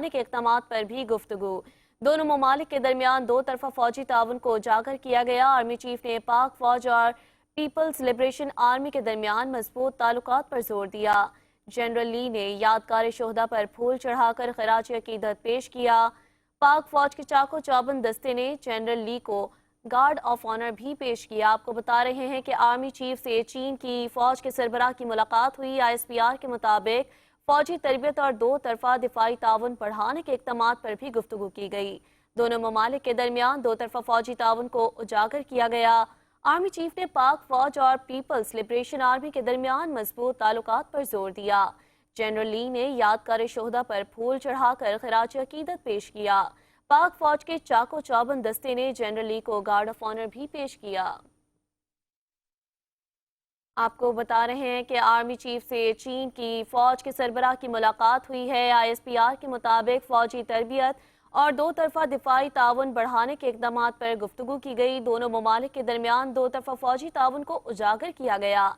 بڑھانے کے اقدامات پر بھی گفتگو۔ دونوں ممالک کے درمیان دو طرفہ فوجی تعاون کو اجاگر کیا گیا۔ آرمی چیف نے پاک فوج اور پیپلز لبریشن آرمی کے درمیان مضبوط تعلقات پر زور دیا۔ جنرل لی نے یادگار شہداء پر پھول چڑھا کر خراج عقیدت پیش کیا۔ پاک فوج کے چاقو چوبند دستے نے جنرل لی کو گارڈ آف آنر بھی پیش کیا۔ آپ کو بتا رہے ہیں کہ آرمی چیف سے چین کی فوج کے سربراہ کی ملاقات ہوئی۔ ISPR کے مطابق فوجی تربیت اور دو طرفہ دفاعی تعاون بڑھانے کے اقدامات پر بھی گفتگو کی گئی۔ دونوں ممالک کے درمیان دو طرفہ فوجی تعاون کو اجاگر کیا گیا۔ آرمی چیف نے پاک فوج اور پیپلز لبریشن آرمی کے درمیان مضبوط تعلقات پر زور دیا۔ جنرل لی نے یادگار شہداء پر پھول چڑھا کر خراج عقیدت پیش کیا۔ پاک فوج کے چاقو چوبند دستے نے جنرل لی کو گارڈ آف آنر بھی پیش کیا۔ آپ کو بتا رہے ہیں کہ آرمی چیف سے چین کی فوج کے سربراہ کی ملاقات ہوئی ہے۔ ISPR کے مطابق فوجی تربیت اور دو طرفہ دفاعی تعاون بڑھانے کے اقدامات پر گفتگو کی گئی۔ دونوں ممالک کے درمیان دو طرفہ فوجی تعاون کو اجاگر کیا گیا۔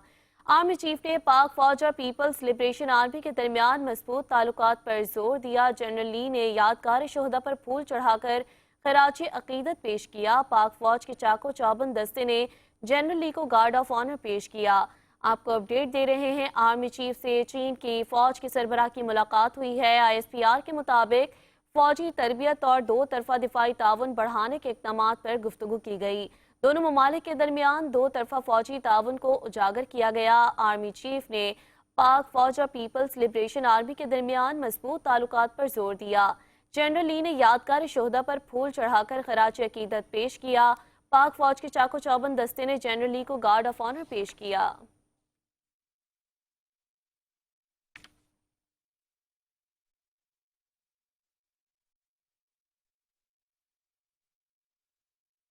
آرمی چیف نے پاک فوج اور پیپلز لبریشن آرمی کے درمیان مضبوط تعلقات پر زور دیا۔ جنرل لی نے یادگار شہداء پر پھول چڑھا کر خراج عقیدت پیش کیا۔ پاک فوج کے چاقو چوبند دستے نے جنرل لی کو گارڈ آف آنر پیش کیا۔ آپ کو اپڈیٹ دے رہے ہیں، آرمی چیف سے چین کی فوج کے سربراہ کی ملاقات ہوئی ہے۔ ISPR کے مطابق فوجی تربیت اور دو طرفہ دفاعی تعاون بڑھانے کے اقدامات پر گفتگو کی گئی۔ دونوں ممالک کے درمیان دو طرفہ فوجی تعاون کو اجاگر کیا گیا۔ آرمی چیف نے پاک فوج اور پیپلز لبریشن آرمی کے درمیان مضبوط تعلقات پر زور دیا۔ جنرل لی نے یادگار شہداء پر پھول چڑھا کر خراج عقیدت پیش کیا۔ پاک فوج کے چاقو چوبند دستے نے جنرل لی کو گارڈ آف آنر پیش کیا۔